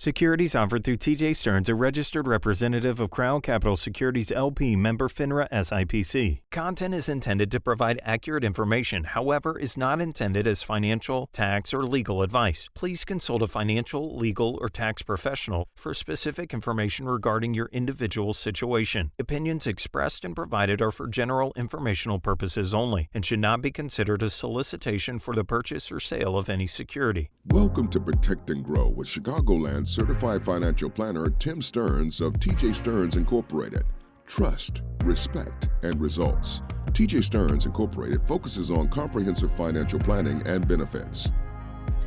Securities offered through TJ Stearns, a registered representative of Crown Capital Securities LP, member FINRA SIPC. Content is intended to provide accurate information, however, is not intended as financial, tax, or legal advice. Please consult a financial, legal, or tax professional for specific information regarding your individual situation. Opinions expressed and provided are for general informational purposes only and should not be considered a solicitation for the purchase or sale of any security. Welcome to Protect and Grow with Chicagoland certified financial planner Tim Stearns of TJ Stearns Incorporated. Trust, respect, and results. TJ Stearns Incorporated focuses on comprehensive financial planning and benefits.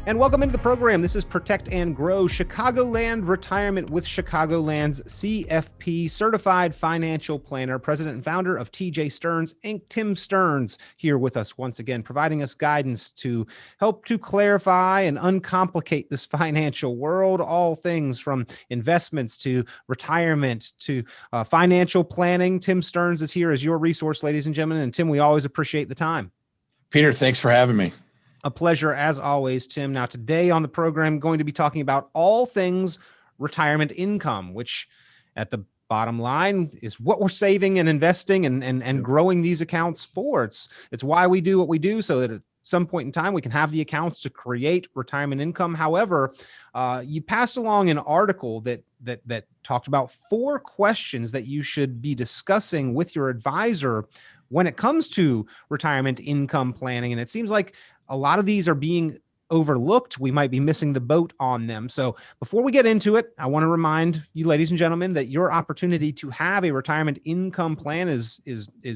And welcome into the program. This is Protect and Grow, Chicagoland Retirement with Chicagoland's CFP Certified Financial Planner, President and Founder of TJ Stearns Inc., Tim Stearns, here with us once again, providing us guidance to help to clarify and uncomplicate this financial world, all things from investments to retirement to financial planning. Tim Stearns is here as your resource, ladies and gentlemen. And Tim, we always appreciate the time. Peter, thanks for having me. A pleasure as always, Tim. Now, today on the program, going to be talking about all things retirement income, which at the bottom line is what we're saving and investing and growing these accounts for. It's why we do what we do, so that at some point in time, we can have the accounts to create retirement income. However, you passed along an article that talked about 4 questions that you should be discussing with your advisor when it comes to retirement income planning. And it seems like a lot of these are being overlooked. We might be missing the boat on them. So before we get into it, I want to remind you, ladies and gentlemen, that your opportunity to have a retirement income plan is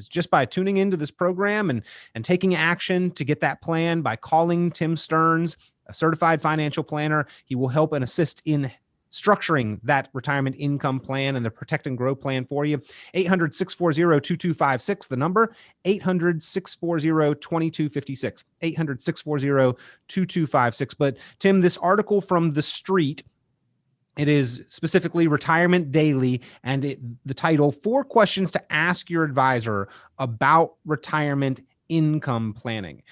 just by tuning into this program and taking action to get that plan by calling Tim Stearns, a certified financial planner. He will help and assist in structuring that retirement income plan and the Protect and Grow plan for you. 800-640-2256, the number, 800-640-2256, 800-640-2256. But Tim, this article from The Street, it is specifically Retirement Daily, and the title, 4 Questions to Ask Your Advisor About Retirement Income Planning.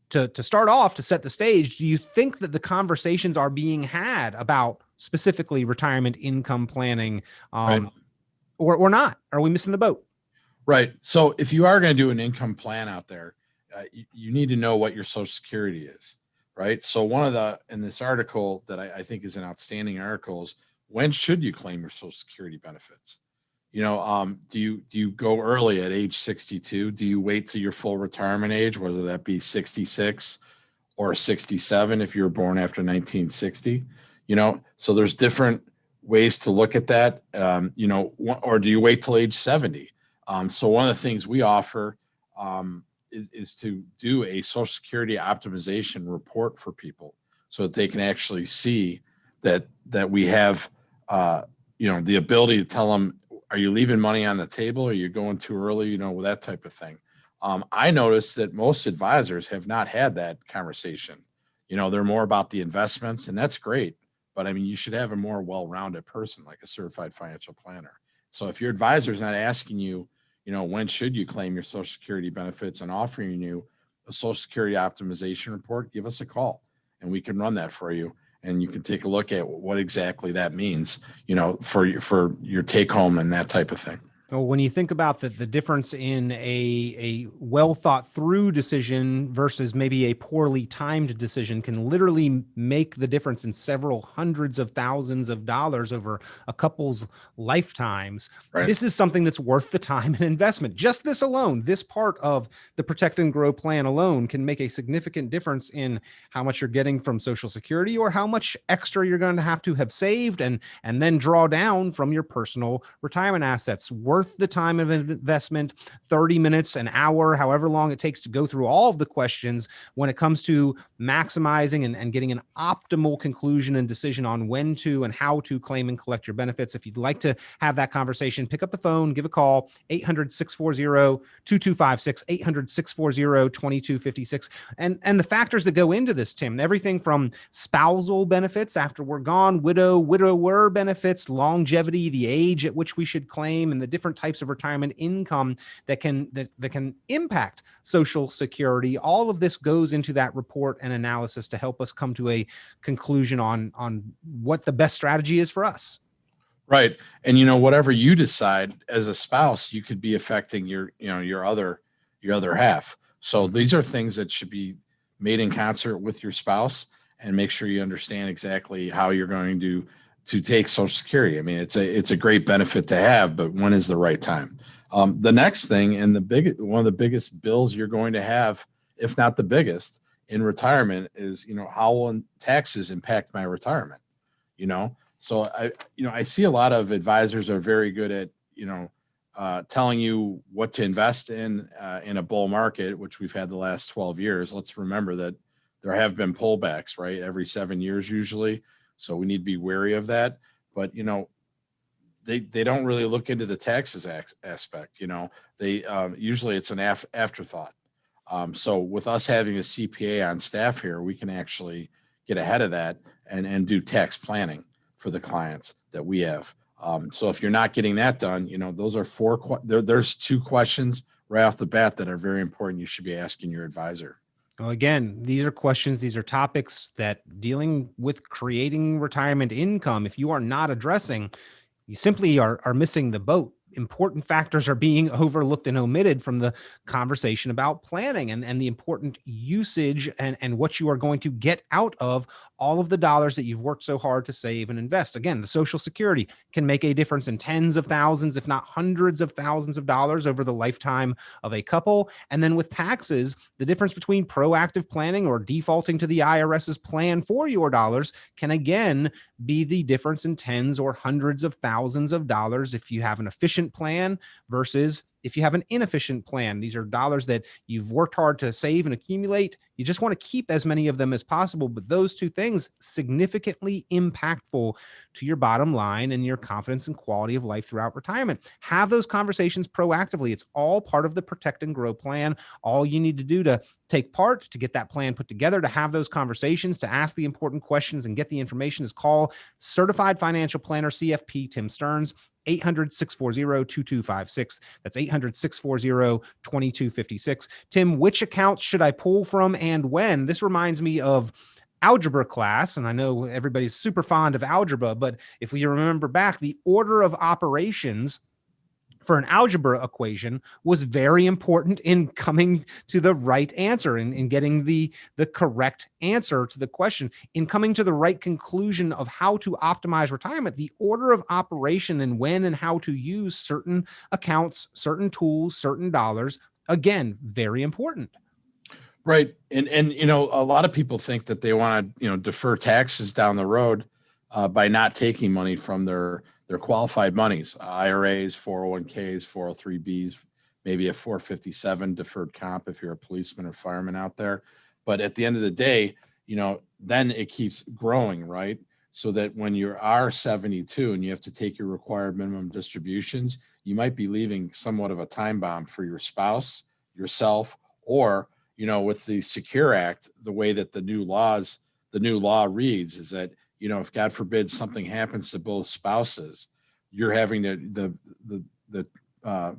To start off, to set the stage, do you think that the conversations are being had about specifically retirement income planning Right. or not? Are we missing the boat? Right. So if you are going to do an income plan out there, you need to know what your Social Security is, right? So in this article that I think is an outstanding article is, when should you claim your Social Security benefits? Do you go early at age 62? Do you wait till your full retirement age, whether that be 66 or 67 if you were born after 1960? So there's different ways to look at that. Or do you wait till age 70? So one of the things we offer is to do a Social Security optimization report for people so that they can actually see that we have the ability to tell them, are you leaving money on the table? Are you going too early? That type of thing. I noticed that most advisors have not had that conversation. They're more about the investments, and that's great. But you should have a more well-rounded person, like a certified financial planner. So if your advisor is not asking you, when should you claim your Social Security benefits and offering you a Social Security optimization report, give us a call and we can run that for you. And you can take a look at what exactly that means, for your take home and that type of thing. Well, when you think about the difference in a well thought through decision versus maybe a poorly timed decision can literally make the difference in several hundreds of thousands of dollars over a couple's lifetimes. Right. This is something that's worth the time and investment. Just this alone, this part of the Protect and Grow plan alone can make a significant difference in how much you're getting from Social Security or how much extra you're going to have saved and then draw down from your personal retirement assets. Worth the time of investment, 30 minutes, an hour, however long it takes to go through all of the questions when it comes to maximizing and getting an optimal conclusion and decision on when to and how to claim and collect your benefits. If you'd like to have that conversation, pick up the phone, give a call, 800-640-2256, 800-640-2256. And the factors that go into this, Tim, everything from spousal benefits after we're gone, widower benefits, longevity, the age at which we should claim, and the different different types of retirement income that can impact Social Security. All of this goes into that report and analysis to help us come to a conclusion on what the best strategy is for us. Right. And, whatever you decide as a spouse, you could be affecting your other half. So these are things that should be made in concert with your spouse, and make sure you understand exactly how you're going to take Social Security. I mean, it's a great benefit to have, but when is the right time? The next thing, and one of the biggest bills you're going to have, if not the biggest in retirement, is, how will taxes impact my retirement? So I see a lot of advisors are very good at, telling you what to invest in a bull market, which we've had the last 12 years. Let's remember that there have been pullbacks, right? Every 7 years usually. So we need to be wary of that. But, they don't really look into the taxes aspect. They usually it's an afterthought. So with us having a CPA on staff here, we can actually get ahead of that and do tax planning for the clients that we have. So if you're not getting that done, those are there's 2 questions right off the bat that are very important. You should be asking your advisor. Well, again, these are questions, these are topics that dealing with creating retirement income, if you are not addressing, you simply are missing the boat. Important factors are being overlooked and omitted from the conversation about planning and the important usage and what you are going to get out of all of the dollars that you've worked so hard to save and invest. Again, the Social Security can make a difference in tens of thousands, if not hundreds of thousands of dollars over the lifetime of a couple. And then with taxes, the difference between proactive planning or defaulting to the IRS's plan for your dollars can again be the difference in tens or hundreds of thousands of dollars if you have an efficient plan versus if you have an inefficient plan. These are dollars that you've worked hard to save and accumulate. You just want to keep as many of them as possible. But those 2 things significantly impactful to your bottom line and your confidence and quality of life throughout retirement. Have those conversations proactively. It's all part of the Protect and Grow plan. All you need to do to take part, to get that plan put together, to have those conversations, to ask the important questions and get the information is call Certified Financial Planner CFP Tim Stearns. 800-640-2256. That's 800-640-2256. Tim, which accounts should I pull from and when? This reminds me of algebra class, and I know everybody's super fond of algebra, but if we remember back, the order of operations for an algebra equation was very important in coming to the right answer, in getting the correct answer to the question, in coming to the right conclusion of how to optimize retirement. The order of operation and when and how to use certain accounts, certain tools, certain dollars, again, very important. Right. And a lot of people think that they want to, defer taxes down the road by not taking money from their qualified monies, IRAs, 401ks, 403bs, maybe a 457 deferred comp if you're a policeman or fireman out there. But at the end of the day, then it keeps growing, right? So that when you are 72 and you have to take your required minimum distributions, you might be leaving somewhat of a time bomb for your spouse, yourself, or, with the Secure Act, the way that the new law reads is that, if God forbid something happens to both spouses, you're having the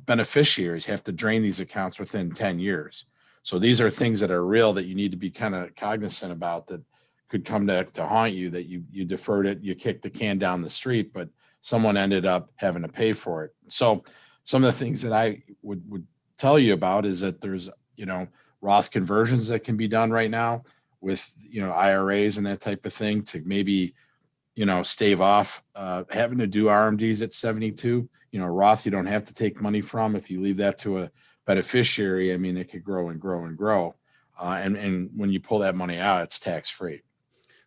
beneficiaries have to drain these accounts within 10 years. So these are things that are real that you need to be kind of cognizant about that could come to haunt you, that you deferred it, you kicked the can down the street, but someone ended up having to pay for it. So some of the things that I would tell you about is that there's, Roth conversions that can be done right now with, IRAs and that type of thing to maybe, stave off having to do RMDs at 72. Roth, you don't have to take money from. If you leave that to a beneficiary, I mean, it could grow and grow and grow. And when you pull that money out, it's tax free.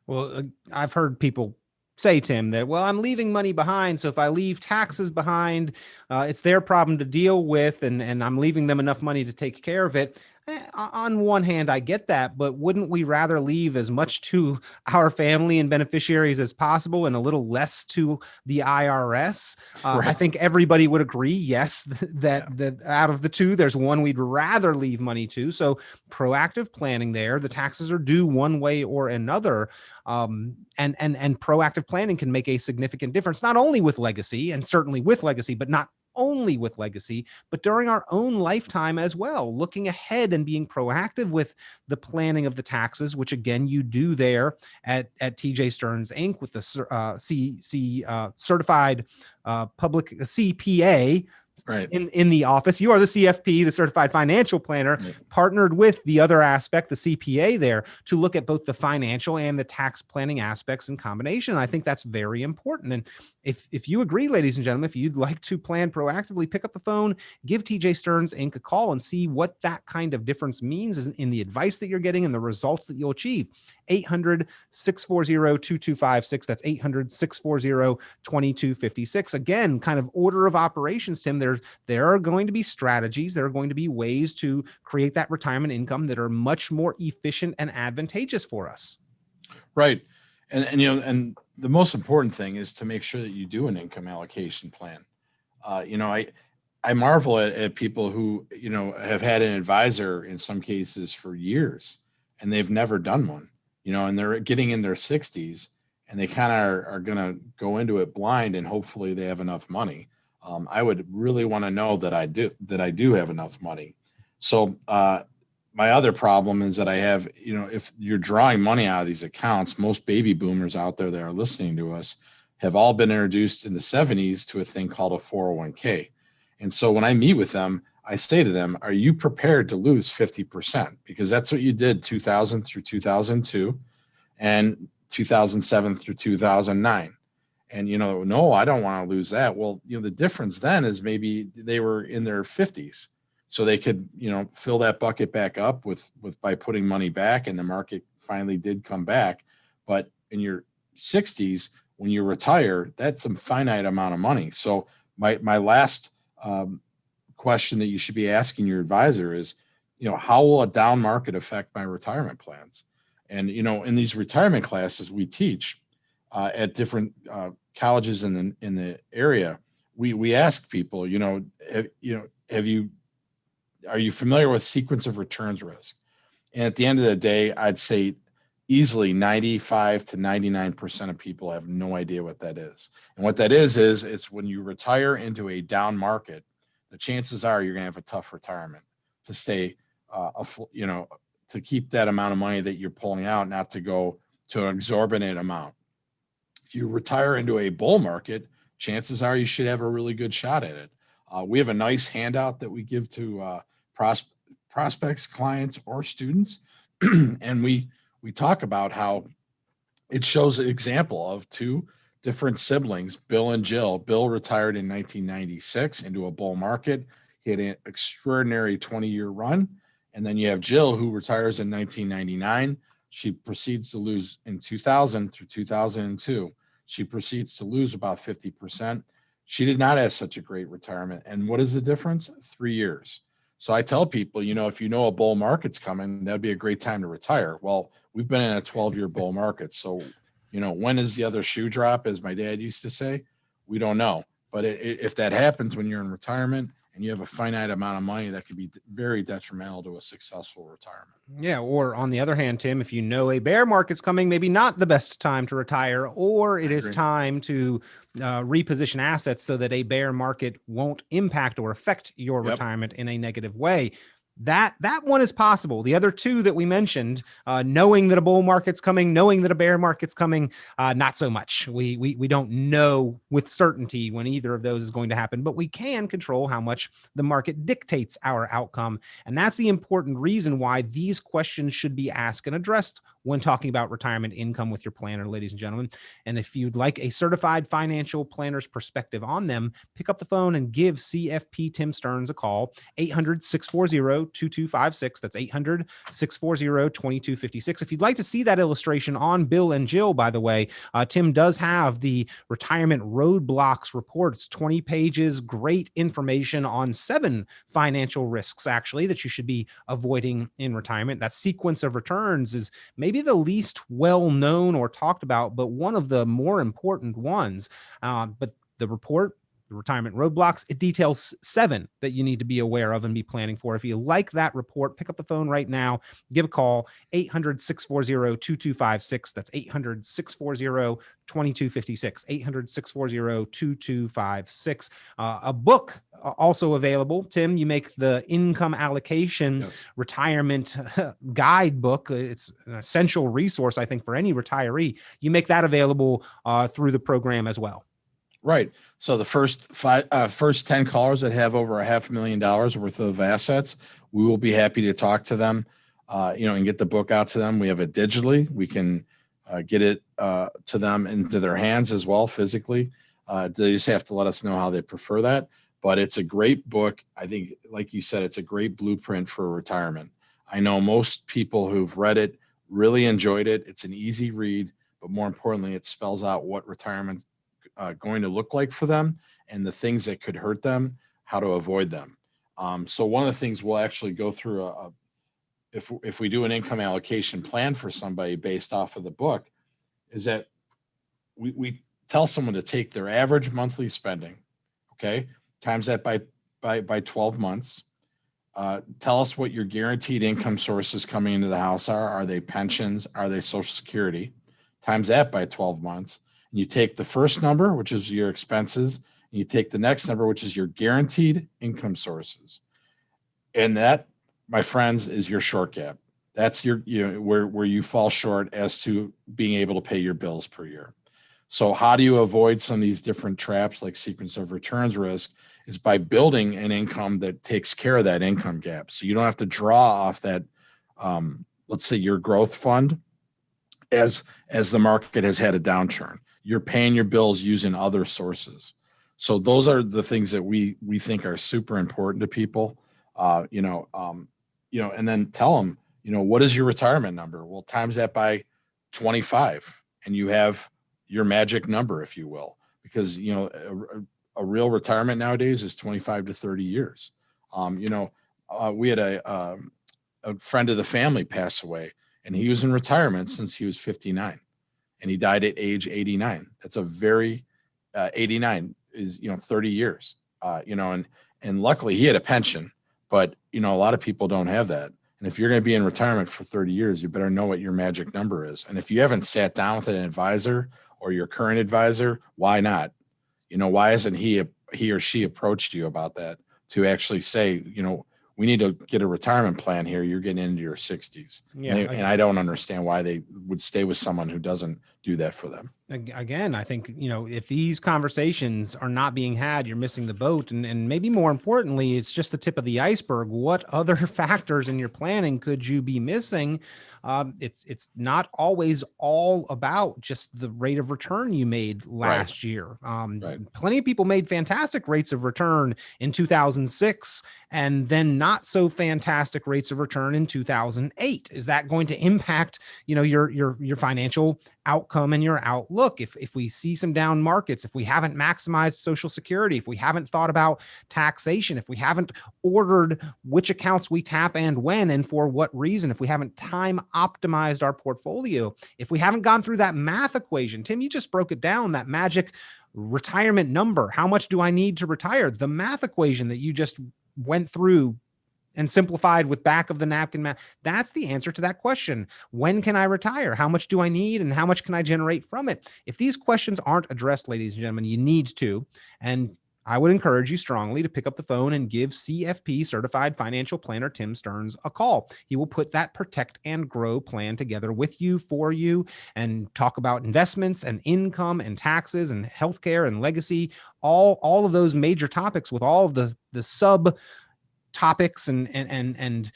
Well, I've heard people say, Tim, that, well, I'm leaving money behind. So if I leave taxes behind, it's their problem to deal with. And I'm leaving them enough money to take care of it. On one hand, I get that, but wouldn't we rather leave as much to our family and beneficiaries as possible and a little less to the IRS? Right. I think everybody would agree, yes, that out of the 2, there's one we'd rather leave money to. So proactive planning there, the taxes are due one way or another. And proactive planning can make a significant difference, not only with legacy and certainly with legacy, but not only with legacy, but during our own lifetime as well, looking ahead and being proactive with the planning of the taxes, which again, you do there at TJ Stearns Inc. with the certified public CPA. Right. In the office. You are the CFP, the certified financial planner, partnered with the other aspect, the CPA there, to look at both the financial and the tax planning aspects in combination. I think that's very important. And if you agree, ladies and gentlemen, if you'd like to plan proactively, pick up the phone, give TJ Stearns Inc. a call and see what that kind of difference means in the advice that you're getting and the results that you'll achieve. 800-640-2256. That's 800-640-2256. Again, kind of order of operations, Tim. There are going to be strategies. There are going to be ways to create that retirement income that are much more efficient and advantageous for us. Right. And the most important thing is to make sure that you do an income allocation plan. I marvel at people who, have had an advisor in some cases for years and they've never done one, and they're getting in their 60s and they kind of are going to go into it blind and hopefully they have enough money. I would really want to know that I do have enough money. So my other problem is that I have, if you're drawing money out of these accounts, most baby boomers out there that are listening to us have all been introduced in the 70s to a thing called a 401k. And so when I meet with them, I say to them, are you prepared to lose 50%? Because that's what you did 2000 through 2002 and 2007 through 2009. And, no, I don't want to lose that. Well, the difference then is maybe they were in their 50s. So they could, fill that bucket back up with by putting money back, and the market finally did come back. But in your 60s, when you retire, that's a finite amount of money. So my last question that you should be asking your advisor is, how will a down market affect my retirement plans? And, in these retirement classes we teach, at different colleges in the area, we ask people, are you familiar with sequence of returns risk? And at the end of the day, I'd say easily 95 to 99% of people have no idea what that is. And what that is it's when you retire into a down market, the chances are you're going to have a tough retirement to stay, to keep that amount of money that you're pulling out, not to go to an exorbitant amount. If you retire into a bull market, chances are you should have a really good shot at it. We have a nice handout that we give to prospects, clients, or students. And we talk about how it shows an example of two different siblings, Bill and Jill. Bill retired in 1996 into a bull market. He had an extraordinary 20-year run. And then you have Jill, who retires in 1999. She proceeds to lose in 2000 through 2002. She proceeds to lose about 50%. She did not have such a great retirement. And what is the difference? 3 years. So I tell people, if you know a bull market's coming, that'd be a great time to retire. Well, we've been in a 12-year bull market. So, when is the other shoe drop, as my dad used to say? We don't know. But if that happens when you're in retirement and you have a finite amount of money, that could be very detrimental to a successful retirement. Yeah. Or on the other hand, Tim, if you know a bear market's coming, maybe not the best time to retire, or it is time to reposition assets so that a bear market won't impact or affect your retirement in a negative way. That one is possible. The other two that we mentioned, knowing that a bull market's coming, knowing that a bear market's coming, not so much. We don't know with certainty when either of those is going to happen, but we can control how much the market dictates our outcome. And that's the important reason why these questions should be asked and addressed when talking about retirement income with your planner, ladies and gentlemen. And if you'd like a certified financial planner's perspective on them, pick up the phone and give CFP Tim Stearns a call, 800-640-2256. That's 800-640-2256. If you'd like to see that illustration on Bill and Jill, by the way, Tim does have the retirement roadblocks report. It's 20 pages, great information on 7 financial risks, actually, that you should be avoiding in retirement. That sequence of returns is maybe the least well-known or talked about, but one of the more important ones. But the report the retirement roadblocks. It details 7 that you need to be aware of and be planning for. If you like that report, pick up the phone right now. Give a call, 800-640-2256. That's 800-640-2256, 800-640-2256. A book also available. Tim, you make the income allocation retirement guidebook. It's an essential resource, I think, for any retiree. You make that available through the program as well. Right. So the first 10 callers that have over $500,000 worth of assets, we will be happy to talk to them, and get the book out to them. We have it digitally. We can get it to them into their hands as well physically. They just have to let us know how they prefer that. But it's a great book. I think, like you said, it's a great blueprint for retirement. I know most people who've read it really enjoyed it. It's an easy read, but more importantly, it spells out what retirement's going to look like for them and the things that could hurt them, how to avoid them. So one of the things we'll actually go through if we do an income allocation plan for somebody based off of the book, is that we tell someone to take their average monthly spending, okay, times that by 12 months. Tell us what your guaranteed income sources coming into the house are. Are they pensions? Are they Social Security? Times that by 12 months. And you take the first number, which is your expenses, and you take the next number, which is your guaranteed income sources. And that, my friends, is your short gap. That's your, where you fall short as to being able to pay your bills per year. So how do you avoid some of these different traps like sequence of returns risk is by building an income that takes care of that income gap. So you don't have to draw off that, let's say your growth fund as the market has had a downturn. You're paying your bills using other sources. So those are the things that we think are super important to people, and then tell them, what is your retirement number? Well, times that by 25 and you have your magic number, if you will, because, a real retirement nowadays is 25 to 30 years. We had a friend of the family pass away and he was in retirement since he was 59. And he died at age 89. That's a very 89 is 30 years. And luckily he had a pension, but a lot of people don't have that. And if you're going to be in retirement for 30 years, you better know what your magic number is. And if you haven't sat down with an advisor or your current advisor, why not? Why hasn't he or she approached you about that to actually say, we need to get a retirement plan here. You're getting into your 60s. Yeah, and I don't understand why they would stay with someone who doesn't do that for them. Again, I think, if these conversations are not being had, you're missing the boat. And maybe more importantly, it's just the tip of the iceberg. What other factors in your planning could you be missing? It's not always all about just the rate of return you made last year. Plenty of people made fantastic rates of return in 2006 and then not so fantastic rates of return in 2008. Is that going to impact, your financial outcome and your outlook? If we see some down markets, if we haven't maximized Social Security, if we haven't thought about taxation, if we haven't ordered which accounts we tap and when and for what reason, if we haven't time optimized our portfolio, if we haven't gone through that math equation, Tim, you just broke it down, that magic retirement number. How much do I need to retire? The math equation that you just went through and simplified with back of the napkin math. That's the answer to that question. When can I retire? How much do I need? And how much can I generate from it? If these questions aren't addressed, ladies and gentlemen, you need to. And I would encourage you strongly to pick up the phone and give CFP certified financial planner Tim Stearns a call. He will put that protect and grow plan together with you, for you, and talk about investments and income and taxes and healthcare and legacy, all of those major topics with all of the sub topics and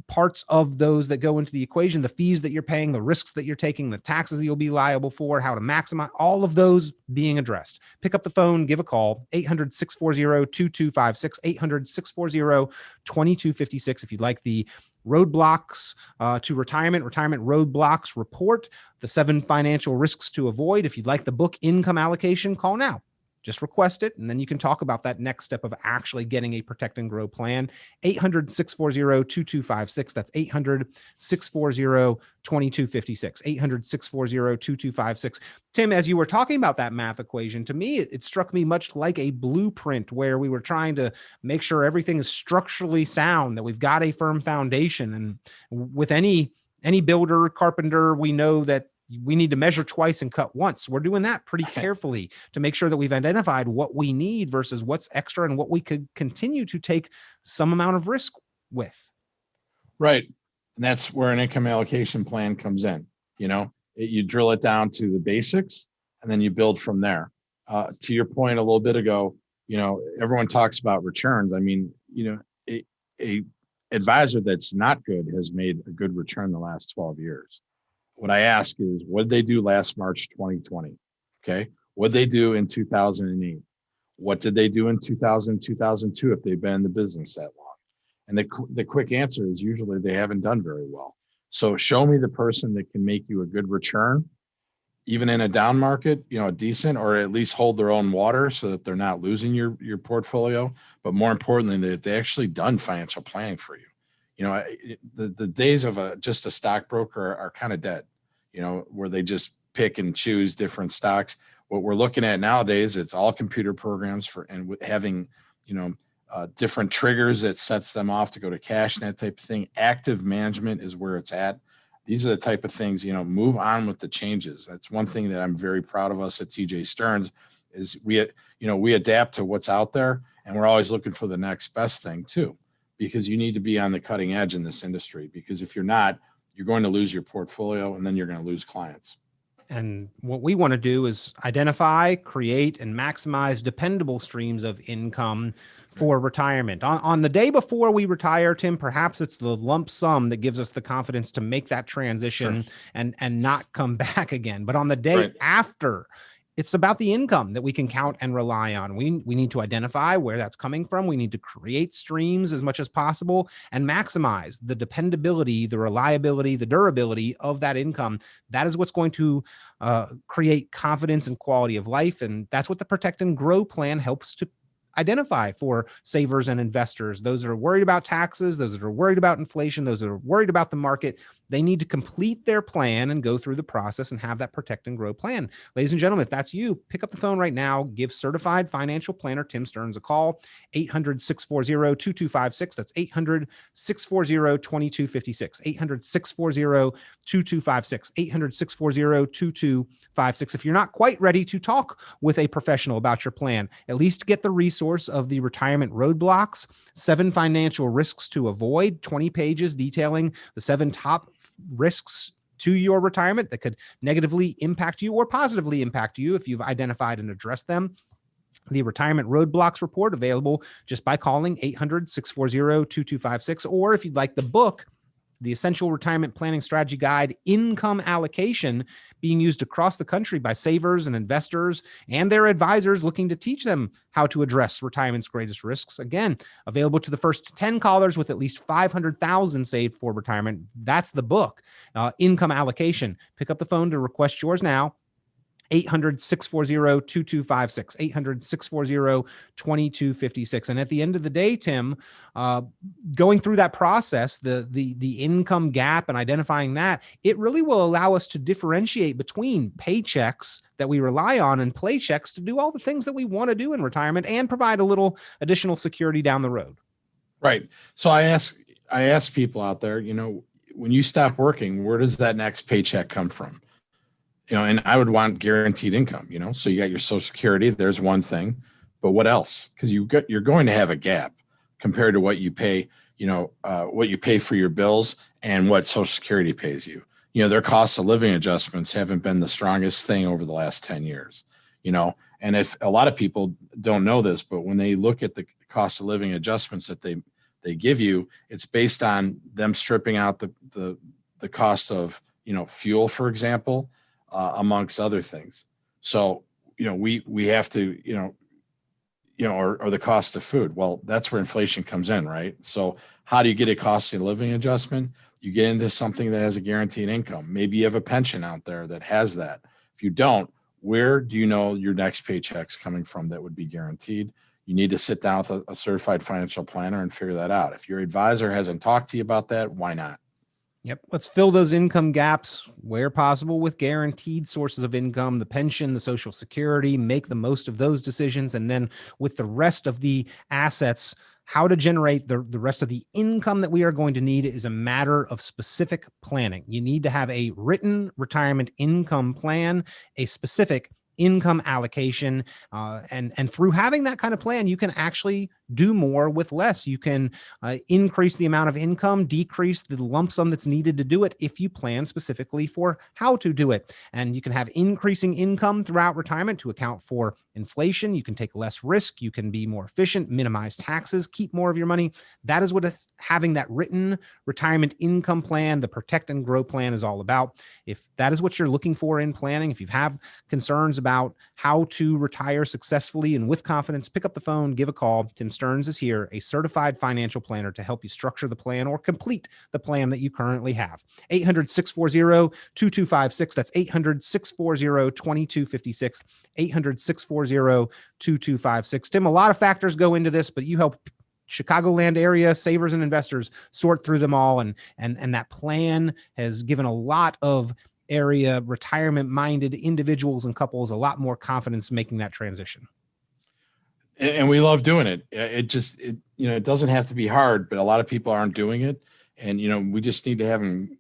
parts of those that go into the equation, the fees that you're paying, the risks that you're taking, the taxes that you'll be liable for, how to maximize, all of those being addressed. Pick up the phone, give a call, 800-640-2256, 800-640-2256. If you'd like the roadblocks to retirement roadblocks report, the 7 financial risks to avoid. If you'd like the book Income Allocation, call now. just request it, and then you can talk about that next step of actually getting a protect and grow plan. 800-640-2256. That's 800-640-2256. 800-640-2256. Tim, as you were talking about that math equation, to me, it struck me much like a blueprint where we were trying to make sure everything is structurally sound, that we've got a firm foundation. And with any builder, carpenter, we know that we need to measure twice and cut once. We're doing that pretty carefully to make sure that we've identified what we need versus what's extra and what we could continue to take some amount of risk with. Right. And that's where an income allocation plan comes in. You drill it down to the basics and then you build from there. To your point a little bit ago, everyone talks about returns. I mean, a advisor that's not good has made a good return the last 12 years. What I ask is, what did they do last March 2020? Okay. What did they do in 2008? What did they do in 2000, 2002 if they've been in the business that long? And the quick answer is usually they haven't done very well. So show me the person that can make you a good return, even in a down market, a decent, or at least hold their own water so that they're not losing your portfolio. But more importantly, that they actually done financial planning for you. The days of just a stockbroker are kind of dead, where they just pick and choose different stocks. What we're looking at nowadays, it's all computer programs and having, different triggers that sets them off to go to cash and that type of thing. Active management is where it's at. These are the type of things, move on with the changes. That's one thing that I'm very proud of us at TJ Stearns is we adapt to what's out there, and we're always looking for the next best thing too. Because you need to be on the cutting edge in this industry, because if you're not, you're going to lose your portfolio and then you're going to lose clients. And what we want to do is identify, create, and maximize dependable streams of income for retirement. On the day before we retire, Tim, perhaps it's the lump sum that gives us the confidence to make that transition and not come back again. But on the day after, it's about the income that we can count and rely on. We need to identify where that's coming from. We need to create streams as much as possible and maximize the dependability, the reliability, the durability of that income. That is what's going to create confidence and quality of life. And that's what the Protect and Grow plan helps to identify for savers and investors. Those that are worried about taxes, those that are worried about inflation, those that are worried about the market, they need to complete their plan and go through the process and have that Protect and Grow plan. Ladies and gentlemen, if that's you, pick up the phone right now, give certified financial planner Tim Stearns a call, 800-640-2256. That's 800-640-2256, 800-640-2256, 800-640-2256. If you're not quite ready to talk with a professional about your plan, at least get the resource of the retirement roadblocks, 7 financial risks to avoid, 20 pages detailing the 7 top risks to your retirement that could negatively impact you or positively impact you if you've identified and addressed them. The retirement roadblocks report available just by calling 800-640-2256. Or if you'd like the book, the Essential Retirement Planning Strategy Guide, Income Allocation, being used across the country by savers and investors and their advisors looking to teach them how to address retirement's greatest risks. Again, available to the first 10 callers with at least $500,000 saved for retirement. That's the book, Income Allocation. Pick up the phone to request yours now. 800-640-2256, 800-640-2256. And at the end of the day, Tim, going through that process, the income gap and identifying that, it really will allow us to differentiate between paychecks that we rely on and playchecks to do all the things that we want to do in retirement and provide a little additional security down the road. Right. So I ask people out there, when you stop working, where does that next paycheck come from? And I would want guaranteed income, so you got your Social Security, there's one thing, but what else? Because you're going to have a gap compared to what you pay, what you pay for your bills and what Social Security pays you. Their cost of living adjustments haven't been the strongest thing over the last 10 years, and if a lot of people don't know this, but when they look at the cost of living adjustments that they give you, it's based on them stripping out the cost of, fuel, for example, amongst other things. So, we have to, or the cost of food. Well, that's where inflation comes in, right? So how do you get a cost of living adjustment? You get into something that has a guaranteed income. Maybe you have a pension out there that has that. If you don't, where do you know your next paycheck's coming from that would be guaranteed? You need to sit down with a certified financial planner and figure that out. If your advisor hasn't talked to you about that, why not? Yep. Let's fill those income gaps where possible with guaranteed sources of income, the pension, the Social Security, make the most of those decisions. And then with the rest of the assets, how to generate the rest of the income that we are going to need is a matter of specific planning. You need to have a written retirement income plan, a specific income allocation, and through having that kind of plan, you can actually do more with less. You can increase the amount of income, decrease the lump sum that's needed to do it if you plan specifically for how to do it. And you can have increasing income throughout retirement to account for inflation. You can take less risk. You can be more efficient, minimize taxes, keep more of your money. That is what having that written retirement income plan, the Protect and Grow plan, is all about. If that is what you're looking for in planning, if you have concerns about how to retire successfully and with confidence, pick up the phone, give a call. Tim Stearns is here, a certified financial planner, to help you structure the plan or complete the plan that you currently have. 800-640-2256. That's 800-640-2256. 800-640-2256. Tim, a lot of factors go into this, but you help Chicagoland area savers and investors sort through them all. And that plan has given a lot of area retirement-minded individuals and couples a lot more confidence making that transition. And we love doing it. It doesn't have to be hard, but a lot of people aren't doing it. And, we just need to have them,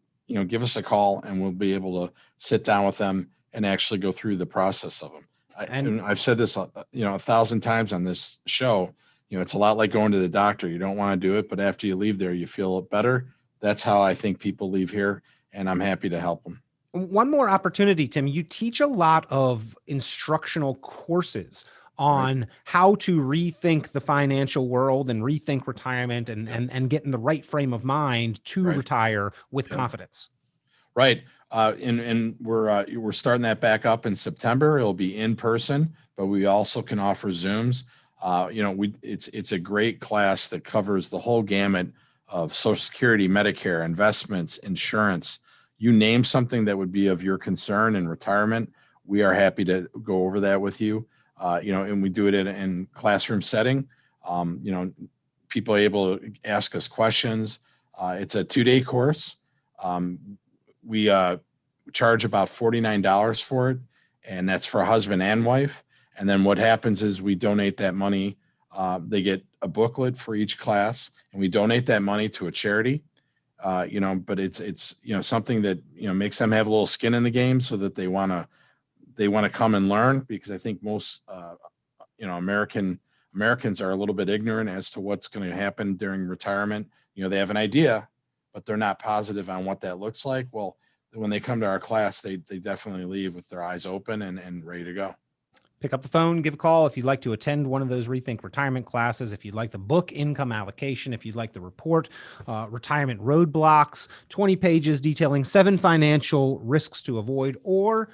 give us a call and we'll be able to sit down with them and actually go through the process of them. And I've said this, 1,000 times on this show. It's a lot like going to the doctor. You don't want to do it, but after you leave there, you feel better. That's how I think people leave here, and I'm happy to help them. One more opportunity, Tim. You teach a lot of instructional courses on how to rethink the financial world and rethink retirement and get in the right frame of mind to retire with confidence. Right. And we're starting that back up in September. It'll be in person, but we also can offer Zooms. It's a great class that covers the whole gamut of Social Security, Medicare, investments, insurance. You name something that would be of your concern in retirement, we are happy to go over that with you. And we do it in classroom setting. People are able to ask us questions. It's a 2-day course. We charge about $49 for it, and that's for husband and wife. And then what happens is we donate that money. They get a booklet for each class, and we donate that money to a charity. But it's something that makes them have a little skin in the game, so that they want to come and learn, because I think most Americans are a little bit ignorant as to what's going to happen during retirement. They have an idea, but they're not positive on what that looks like. Well, when they come to our class, they definitely leave with their eyes open and ready to go. Pick up the phone, give a call if you'd like to attend one of those Rethink Retirement classes, if you'd like the book Income Allocation, if you'd like the report Retirement Roadblocks, 20 pages detailing 7 financial risks to avoid, or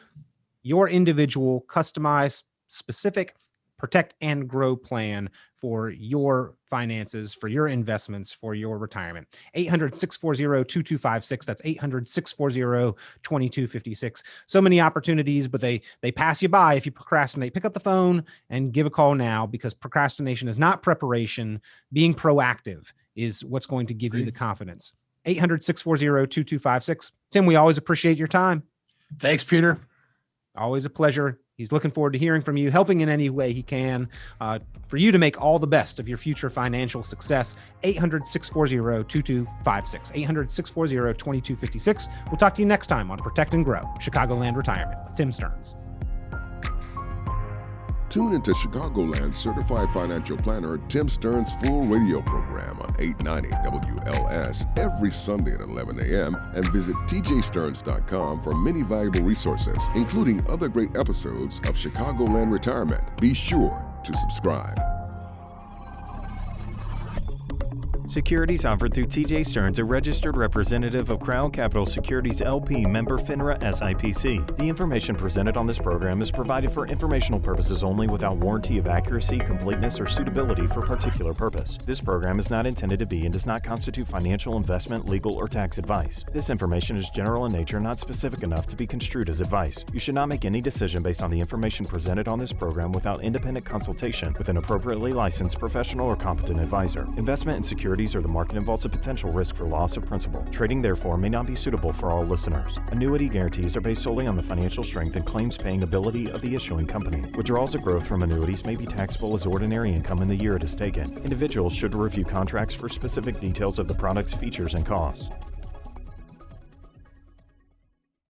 your individual customized specific Protect and Grow plan for your finances, for your investments, for your retirement. 800-640-2256. That's 800-640-2256. So many opportunities, but they pass you by if you procrastinate. Pick up the phone and give a call now, because procrastination is not preparation. Being proactive is what's going to give you the confidence. 800-640-2256. Tim, we always appreciate your time. Thanks, Peter. Always a pleasure. He's looking forward to hearing from you, helping in any way he can for you to make all the best of your future financial success. 800-640-2256. 800-640-2256. We'll talk to you next time on Protect and Grow, Chicagoland Retirement with Tim Stearns. Tune into Chicagoland certified financial planner Tim Stearns' full radio program on 890 WLS every Sunday at 11 a.m. and visit tjstearns.com for many valuable resources, including other great episodes of Chicagoland Retirement. Be sure to subscribe. Securities offered through TJ Stearns, a registered representative of Crown Capital Securities LP, member FINRA SIPC. The information presented on this program is provided for informational purposes only without warranty of accuracy, completeness, or suitability for particular purpose. This program is not intended to be and does not constitute financial, investment, legal, or tax advice. This information is general in nature, not specific enough to be construed as advice. You should not make any decision based on the information presented on this program without independent consultation with an appropriately licensed professional or competent advisor. Investment in securities or the market involves a potential risk for loss of principal. Trading, therefore, may not be suitable for all listeners. Annuity guarantees are based solely on the financial strength and claims-paying ability of the issuing company. Withdrawals of growth from annuities may be taxable as ordinary income in the year it is taken. Individuals should review contracts for specific details of the product's features and costs.